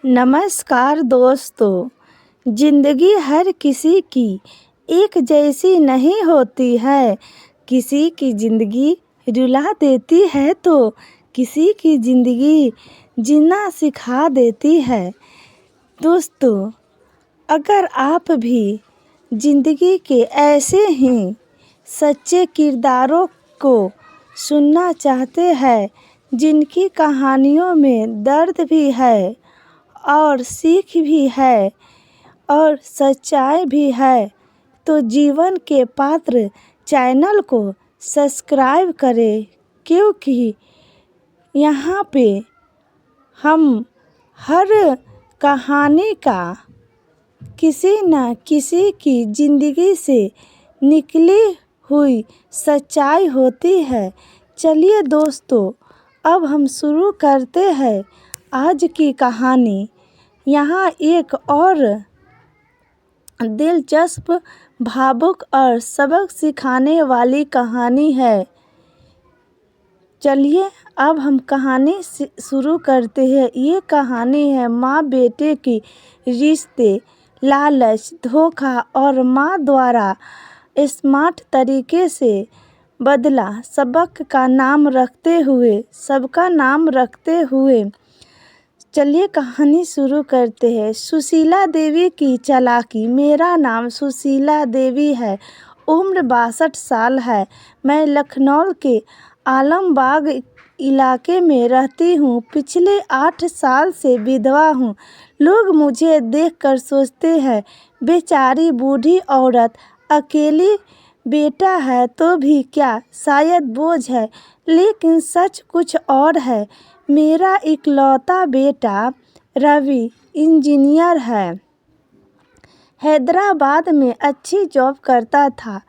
नमस्कार दोस्तों। ज़िंदगी हर किसी की एक जैसी नहीं होती है। किसी की ज़िंदगी रुला देती है तो किसी की ज़िंदगी जीना सिखा देती है। दोस्तों, अगर आप भी ज़िंदगी के ऐसे ही सच्चे किरदारों को सुनना चाहते हैं जिनकी कहानियों में दर्द भी है और सीख भी है और सच्चाई भी है, तो जीवन के पात्र चैनल को सब्सक्राइब करें, क्योंकि यहाँ पे हम हर कहानी का किसी न किसी की ज़िंदगी से निकली हुई सच्चाई होती है। चलिए दोस्तों, अब हम शुरू करते हैं आज की कहानी। यहाँ एक और दिलचस्प, भावुक और सबक सिखाने वाली कहानी है। चलिए अब हम कहानी शुरू करते हैं। ये कहानी है माँ बेटे की रिश्ते, लालच, धोखा और माँ द्वारा स्मार्ट तरीके से बदला सबका नाम रखते हुए चलिए कहानी शुरू करते हैं। सुशीला देवी की चालाकी। मेरा नाम सुशीला देवी है। उम्र 62 साल है। मैं लखनऊ के आलमबाग इलाके में रहती हूँ। पिछले 8 साल से विधवा हूँ। लोग मुझे देखकर सोचते हैं, बेचारी बूढ़ी औरत, अकेली, बेटा है तो भी क्या, शायद बोझ है। लेकिन सच कुछ और है। मेरा इकलौता बेटा रवि इंजीनियर है। हैदराबाद में अच्छी जॉब करता था।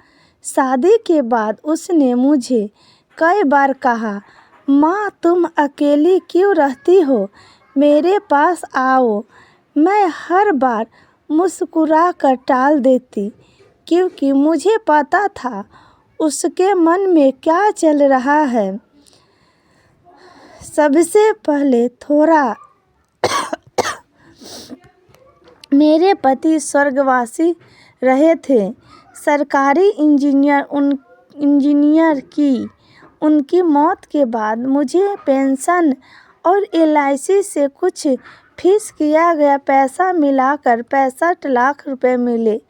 शादी के बाद उसने मुझे कई बार कहा, माँ तुम अकेली क्यों रहती हो, मेरे पास आओ। मैं हर बार मुस्कुरा कर टाल देती, क्योंकि मुझे पता था उसके मन में क्या चल रहा है। सबसे पहले थोड़ा मेरे पति स्वर्गवासी रहे थे, सरकारी इंजीनियर की। उनकी मौत के बाद मुझे पेंशन और LIC से कुछ फीस किया गया पैसा मिलाकर 65 लाख रुपए मिले।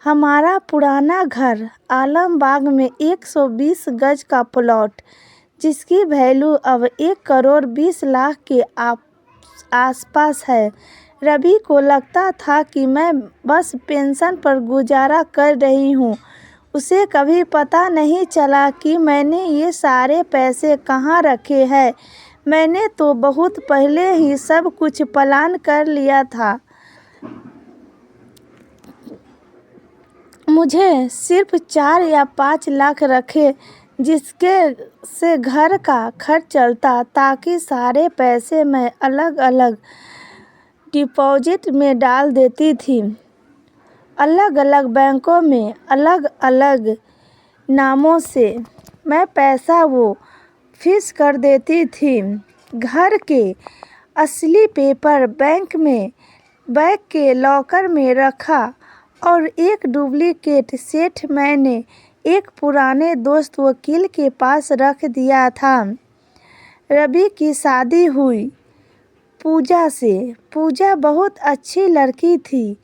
हमारा पुराना घर आलमबाग में 120 गज का प्लॉट, जिसकी वैल्यू अब 1,20,00,000 के आसपास है। रवि को लगता था कि मैं बस पेंशन पर गुजारा कर रही हूँ। उसे कभी पता नहीं चला कि मैंने ये सारे पैसे कहाँ रखे हैं। मैंने तो बहुत पहले ही सब कुछ प्लान कर लिया था। मुझे सिर्फ 4 या 5 लाख रखे, जिसके से घर का खर्च चलता, ताकि सारे पैसे मैं अलग अलग डिपॉजिट में डाल देती थी। अलग अलग बैंकों में अलग अलग नामों से मैं पैसा वो फिक्स कर देती थी। घर के असली पेपर बैंक के लॉकर में रखा और एक डुप्लीकेट सेट मैंने एक पुराने दोस्त वकील के पास रख दिया था। रवि की शादी हुई पूजा से। पूजा बहुत अच्छी लड़की थी,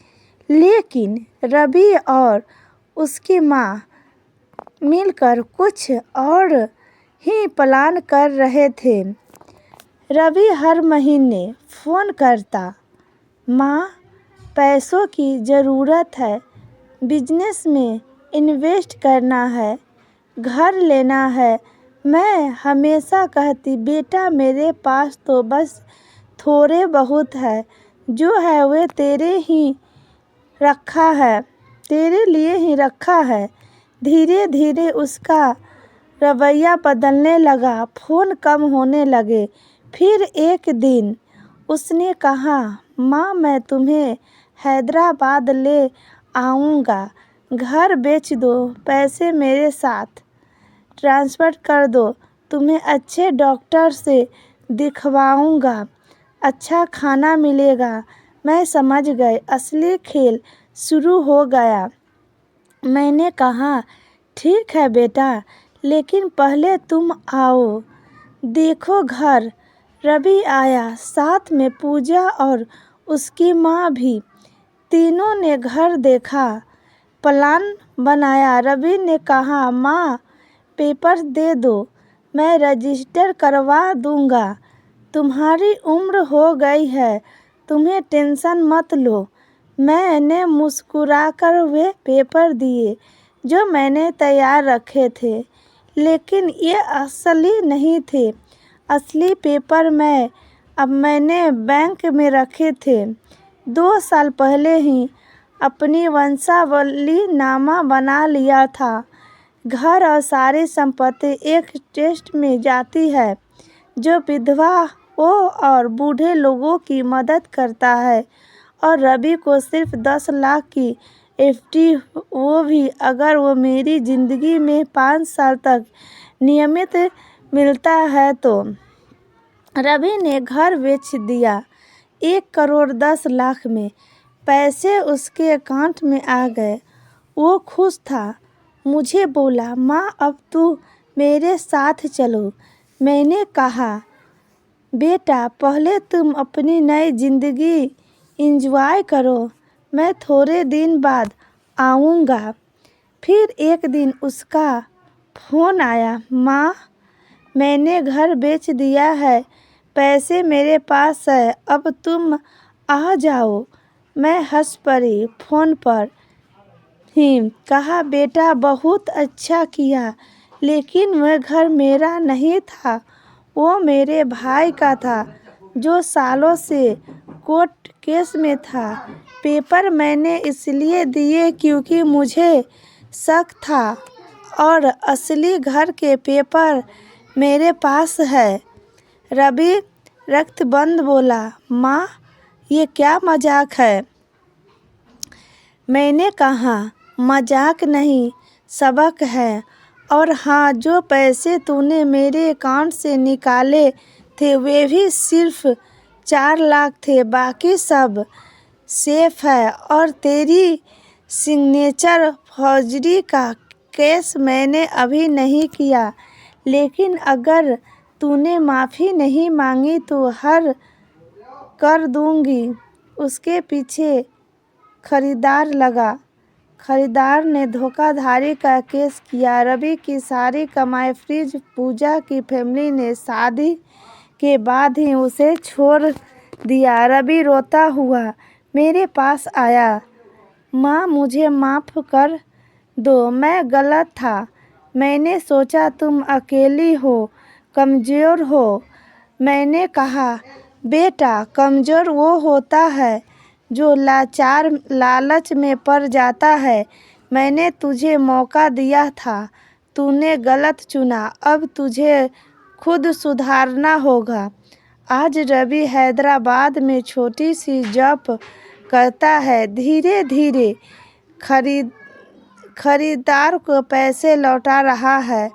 लेकिन रवि और उसकी माँ मिलकर कुछ और ही प्लान कर रहे थे। रवि हर महीने फ़ोन करता, माँ पैसों की ज़रूरत है, बिजनेस में इन्वेस्ट करना है, घर लेना है। मैं हमेशा कहती, बेटा मेरे पास तो बस थोड़े बहुत है, जो है वे तेरे लिए ही रखा है। धीरे धीरे उसका रवैया बदलने लगा, फ़ोन कम होने लगे। फिर एक दिन उसने कहा, माँ मैं तुम्हें हैदराबाद ले आऊँगा, घर बेच दो, पैसे मेरे साथ ट्रांसफ़र कर दो, तुम्हें अच्छे डॉक्टर से दिखवाऊँगा। अच्छा खाना मिलेगा। मैं समझ गई असली खेल शुरू हो गया। मैंने कहा, ठीक है बेटा, लेकिन पहले तुम आओ, देखो घर। रवि आया, साथ में पूजा और उसकी माँ भी। तीनों ने घर देखा, प्लान बनाया। रवि ने कहा, माँ, पेपर दे दो, मैं रजिस्टर करवा दूंगा। तुम्हारी उम्र हो गई है, तुम्हें टेंशन मत लो। मैंने मुस्कुराकर वे पेपर दिए जो मैंने तैयार रखे थे, लेकिन ये असली नहीं थे। असली पेपर मैंने बैंक में रखे थे। 2 साल पहले ही अपनी वंशावली नामा बना लिया था। घर और सारी संपत्ति एक ट्रस्ट में जाती है जो विधवाओं और बूढ़े लोगों की मदद करता है। और रवि को सिर्फ 10 लाख की एफडी, वो भी अगर वो मेरी ज़िंदगी में 5 साल तक नियमित मिलता है तो। रवि ने घर बेच दिया 1 करोड़ 10 लाख में। पैसे उसके अकाउंट में आ गए। वो खुश था। मुझे बोला, माँ, अब तू मेरे साथ चलो। मैंने कहा, बेटा, पहले तुम अपनी नई ज़िंदगी इंजॉय करो, मैं थोड़े दिन बाद आऊँगा। फिर एक दिन उसका फ़ोन आया, माँ, मैंने घर बेच दिया है, पैसे मेरे पास है, अब तुम आ जाओ। मैं हंस पड़ी। फ़ोन पर ही कहा, बेटा, बहुत अच्छा किया, लेकिन वह घर मेरा नहीं था, वो मेरे भाई का था जो सालों से कोर्ट केस में था। पेपर मैंने इसलिए दिए क्योंकि मुझे शक था, और असली घर के पेपर मेरे पास है। रवि रक्त-बंद बोला, माँ, ये क्या मजाक है? मैंने कहा, मजाक नहीं, सबक है। और हाँ, जो पैसे तूने मेरे अकाउंट से निकाले थे वे भी सिर्फ 4 लाख थे, बाकी सब सेफ है। और तेरी सिग्नेचर फौजरी का केस मैंने अभी नहीं किया, लेकिन अगर तूने माफ़ी नहीं मांगी तो हर कर दूंगी। उसके पीछे खरीदार लगा। खरीदार ने धोखाधड़ी का केस किया। रवि की सारी कमाई फ्रीज। पूजा की फैमिली ने शादी के बाद ही उसे छोड़ दिया। रवि रोता हुआ मेरे पास आया, माँ, मुझे माफ़ कर दो, मैं गलत था। मैंने सोचा तुम अकेली हो, कमज़ोर हो। मैंने कहा, बेटा, कमज़ोर वो होता है जो लाचार लालच में पड़ जाता है। मैंने तुझे मौका दिया था, तूने गलत चुना, अब तुझे खुद सुधारना होगा। आज रवि हैदराबाद में छोटी सी जॉब करता है, धीरे धीरे खरीदार को पैसे लौटा रहा है।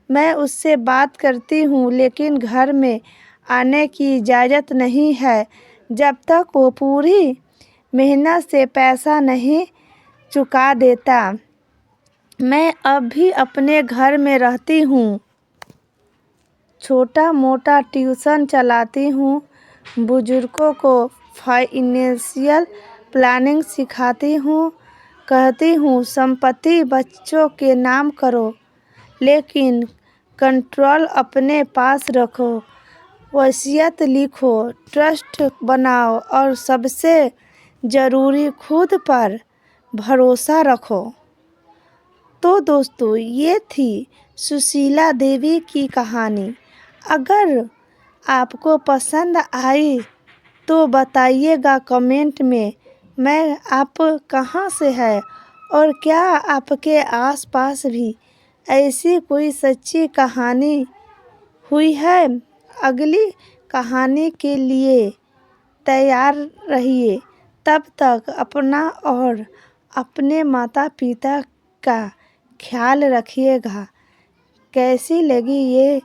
मैं उससे बात करती हूँ, लेकिन घर में आने की इजाज़त नहीं है जब तक वो पूरी मेहनत से पैसा नहीं चुका देता। मैं अब भी अपने घर में रहती हूँ, छोटा मोटा ट्यूशन चलाती हूँ, बुजुर्गों को फाइनेंशियल प्लानिंग सिखाती हूँ। कहती हूँ, संपत्ति बच्चों के नाम करो, लेकिन कंट्रोल अपने पास रखो। वसीयत लिखो, ट्रस्ट बनाओ, और सबसे ज़रूरी, खुद पर भरोसा रखो। तो दोस्तों, ये थी सुशीला देवी की कहानी। अगर आपको पसंद आई तो बताइएगा कमेंट में, मैं आप कहाँ से है, और क्या आपके आसपास भी ऐसी कोई सच्ची कहानी हुई है। अगली कहानी के लिए तैयार रहिए। तब तक अपना और अपने माता पिता का ख्याल रखिएगा। कैसी लगी ये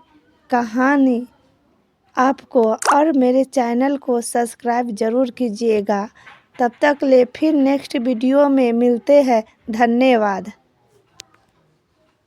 कहानी आपको, और मेरे चैनल को सब्सक्राइब ज़रूर कीजिएगा। तब तक ले फिर नेक्स्ट वीडियो में मिलते हैं। धन्यवाद।